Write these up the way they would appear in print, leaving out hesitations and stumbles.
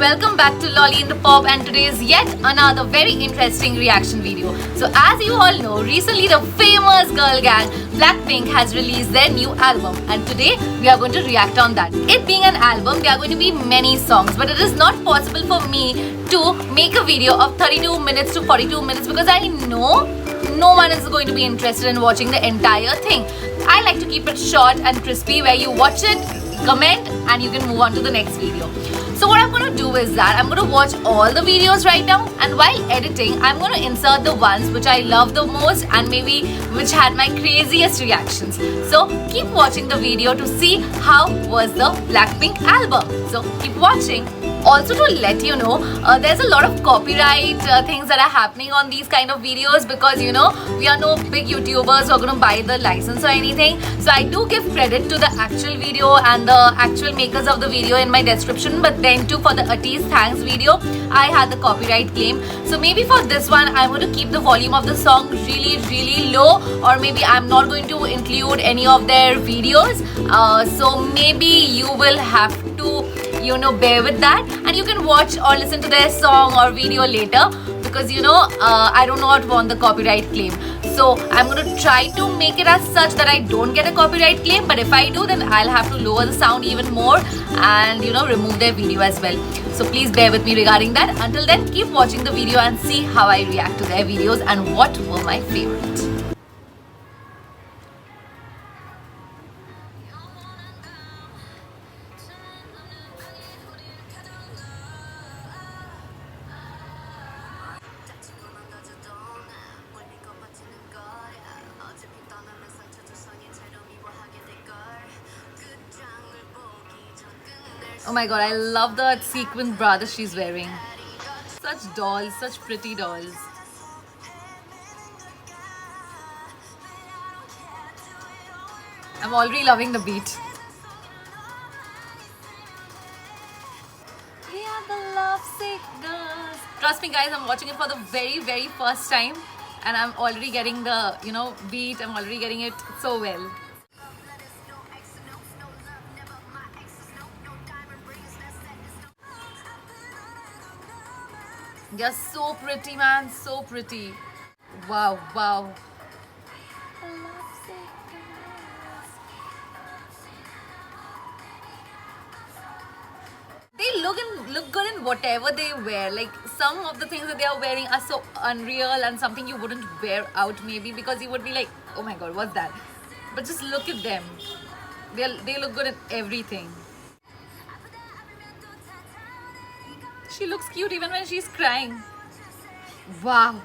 welcome back to Lolly in the Pop, and today is yet another very interesting reaction video. So as you all know, recently the famous girl gang Blackpink has released their new album, and today we are going to react on that. It being an album, there are going to be many songs, but it is not possible for me to make a video of 32 minutes to 42 minutes because I know no one is going to be interested in watching the entire thing. I like to keep it short and crispy where you watch it, comment, and you can move on to the next video. So what I'm going to do is that I'm going to watch all the videos right now, and while editing I'm going to insert the ones which I love the most and maybe which had my craziest reactions. So keep watching the video to see how was the Blackpink album. So keep watching. Also, to let you know, there's a lot of copyright things that are happening on these kind of videos because we are no big YouTubers who are going to buy the license or anything. So I do give credit to the actual video and the actual makers of the video in my description, but then too for the Ateez Thanks video, I had the copyright claim. So maybe for this one, I'm going to keep the volume of the song really low, or maybe I'm not going to include any of their videos. So maybe you will have to bear with that, and you can watch or listen to their song or video later because I do not want the copyright claim. So I'm going to try to make it as such that I don't get a copyright claim, but if I do, then I'll have to lower the sound even more and remove their video as well. So please bear with me regarding that. Until then, keep watching the video and see how I react to their videos and what were my favorite. Oh my god, I love the sequin bra that she's wearing. Such dolls, such pretty dolls. I'm already loving the beat. We are the lovesick girls. Trust me guys, I'm watching it for the very first time and I'm already getting the, beat. I'm already getting it so well. They're so pretty, man, so pretty. Wow. They look good in whatever they wear. Like some of the things that they are wearing are so unreal and something you wouldn't wear out maybe because you would be like, oh my god, what's that? But just look at them. They look good in everything. She looks cute even when she's crying. Wow,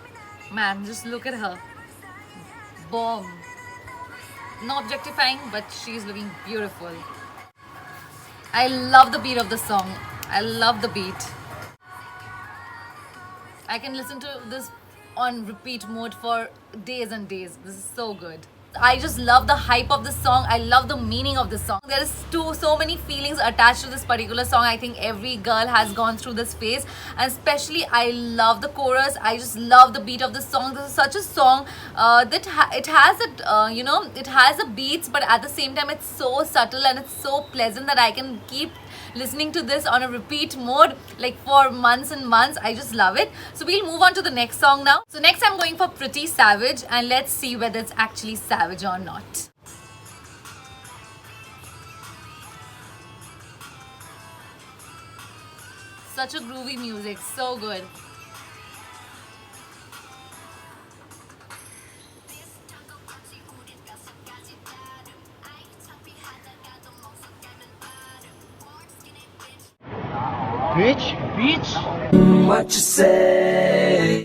man, just look at her. Bomb. No objectifying, but she's looking beautiful. I love the beat of the song. I love the beat. I can listen to this on repeat mode for days and days. This is so good. I just love the hype of the song. I love the meaning of the song. There is so many feelings attached to this particular song. I think every girl has gone through this phase, and especially I love the chorus. I just love the beat of the song. This is such a song that it has the beats, but at the same time it's so subtle and it's so pleasant that I can keep listening to this on a repeat mode like for months and months. I just love it. So we'll move on to the next song now. So next I'm going for Pretty Savage, and let's see whether it's actually savage or not. Such a groovy music, so good. Bitch, what you say?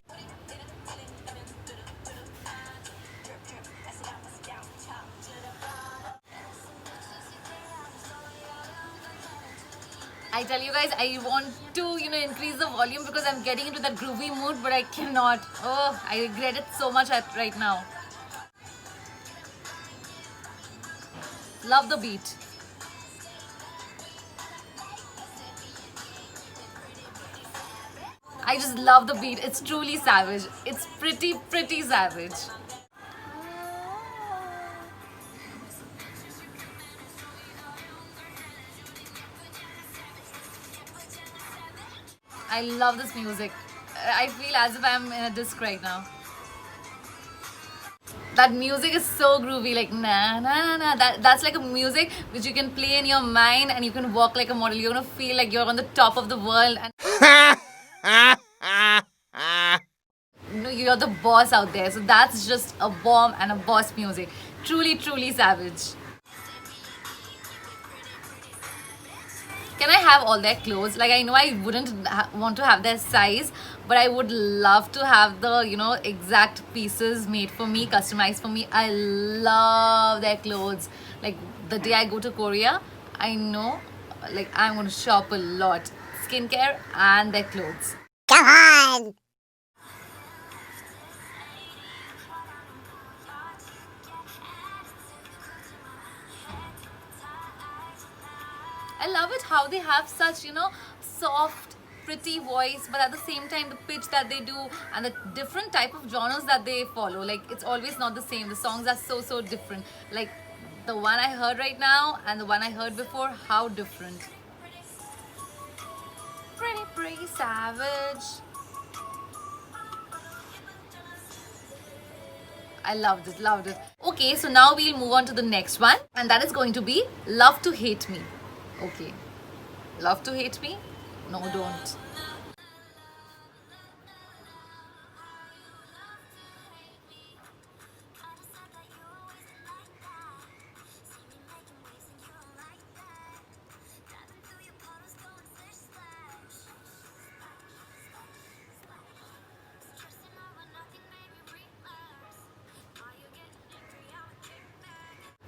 I tell you guys, I want to increase the volume because I'm getting into that groovy mood, but I cannot. Oh, I regret it so much right now. Love the beat. I just love the beat. It's truly savage. It's pretty savage. I love this music. I feel as if I'm in a disc right now. That music is so groovy, like na na na na. That's like a music which you can play in your mind and you can walk like a model. You're gonna feel like you're on the top of the world and you're the boss out there. So that's just a bomb and a boss music. Truly, truly savage. Can I have all their clothes? Like, I know I wouldn't want to have their size, but I would love to have the, exact pieces made for me, customized for me. I love their clothes. Like, the day I go to Korea, I know, like, I'm going to shop a lot. Skincare and their clothes. Come on! I love it how they have such, soft, pretty voice, but at the same time, the pitch that they do and the different type of genres that they follow. Like, it's always not the same. The songs are so, so different. Like, the one I heard right now and the one I heard before, how different. Pretty, pretty savage. I loved it, loved it. Okay, so now we'll move on to the next one, and that is going to be Love to Hate Me. Okay. Love to Hate Me? No, don't.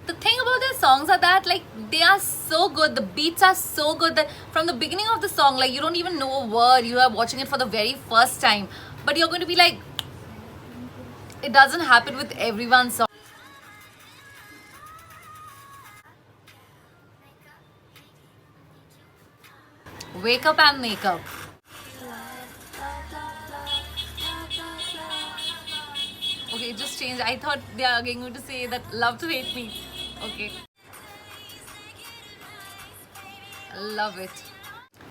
The thing about their songs are that, like, they are so good, the beats are so good that from the beginning of the song, like, you don't even know a word, you are watching it for the very first time, but you're going to be like, it doesn't happen with everyone's song. Wake Up and Make Up. Okay, it just changed. I thought they are going to say that Love to Hate Me. Okay. I love it.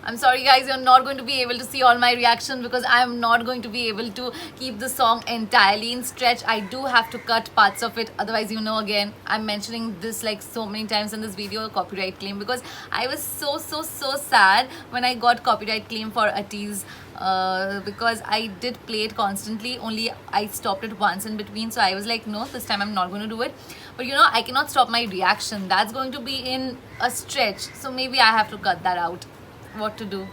I'm sorry guys, you're not going to be able to see all my reaction because I'm not going to be able to keep the song entirely in stretch. I do have to cut parts of it, otherwise, again, I'm mentioning this like so many times in this video, copyright claim, because I was so sad when I got copyright claim for Atiz, because I did play it constantly, only I stopped it once in between, so I was like, no, this time I'm not going to do it. But I cannot stop my reaction. That's going to be in a stretch, so maybe I have to cut that out. What to do?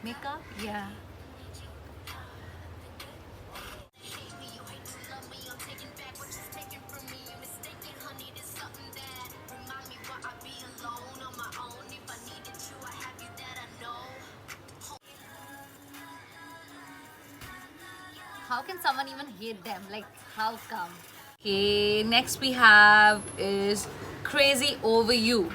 Makeup? Yeah. How can someone even hate them? Like, how come? Okay, next we have is Crazy Over You.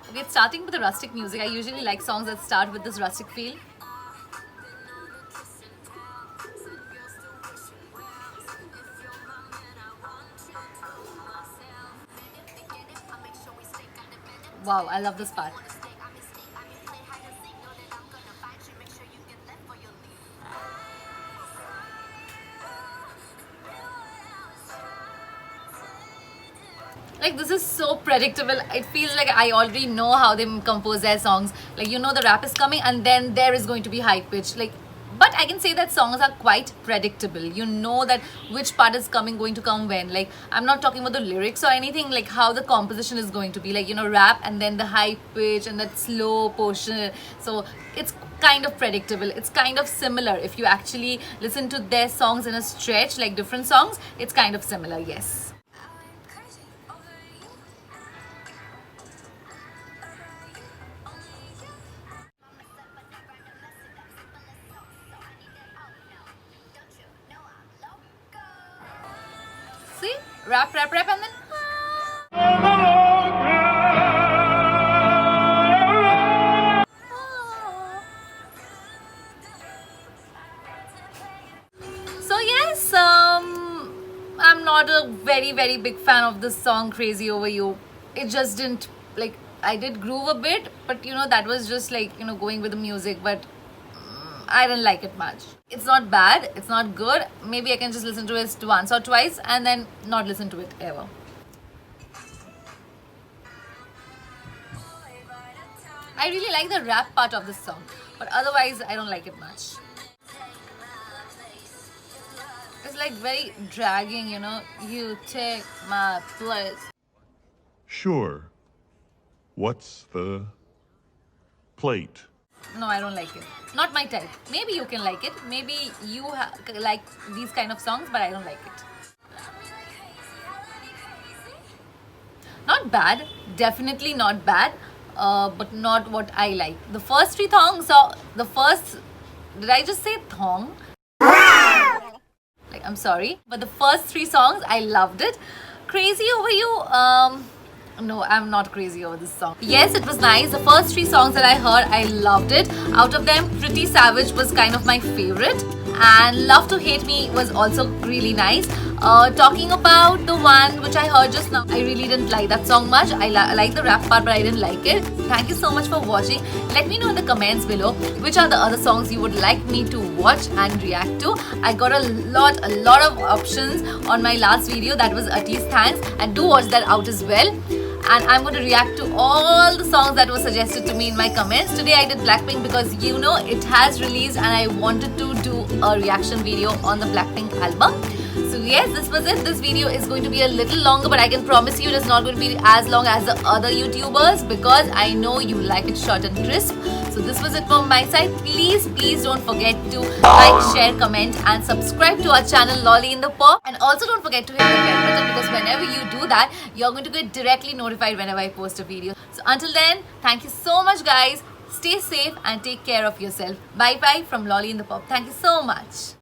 Okay, it's starting with the rustic music. I usually like songs that start with this rustic feel. Wow, I love this part. Like, this is so predictable. It feels like I already know how they compose their songs. Like, the rap is coming and then there is going to be high pitch. Like, but I can say that songs are quite predictable. You know that which part is going to come when. Like, I'm not talking about the lyrics or anything, like how the composition is going to be. Like, rap and then the high pitch and that slow portion. So it's kind of predictable. It's kind of similar. If you actually listen to their songs in a stretch, like different songs, it's kind of similar, yes. See? Rap, and then... So yes, I'm not a very big fan of this song Crazy Over You. it just didn't, like, I did groove a bit, but you know, that was just like, you know, going with the music, but I didn't like it much. It's not bad, it's not good. Maybe I can just listen to it once or twice and then not listen to it ever. I really like the rap part of this song, but otherwise I don't like it much. It's like very dragging, you know. You take my place. Sure. What's the plate? No, I don't like it. Not my type. Maybe you can like it. Maybe you like these kind of songs, but I don't like it. Not bad. Definitely not bad. But not what I like. The first three songs, did I just say thong? Like, I'm sorry, but the first three songs, I loved it. Crazy Over You, no, I'm not crazy over this song. Yes, it was nice. The first three songs that I heard, I loved it. Out of them, Pretty Savage was kind of my favorite, and Love to Hate Me was also really nice. Talking about the one which I heard just now, I really didn't like that song much. I like the rap part, but I didn't like it. Thank you so much for watching. Let me know in the comments below which are the other songs you would like me to watch and react to. I got a lot of options on my last video, that was Ati's Thanks, and do watch that out as well. And I'm going to react to all the songs that were suggested to me in my comments. Today I did Blackpink because, you know, it has released and I wanted to do a reaction video on the Blackpink album. So yes, this was it. This video is going to be a little longer, but I can promise you it is not going to be as long as the other YouTubers because I know you like it short and crisp. So this was it from my side. Please don't forget to like, share, comment and subscribe to our channel Lolly in the Pop. And also don't forget to hit the bell button because whenever you do that, you're going to get directly notified whenever I post a video. So until then, thank you so much guys. Stay safe and take care of yourself. Bye bye from Lolly in the Pop. Thank you so much.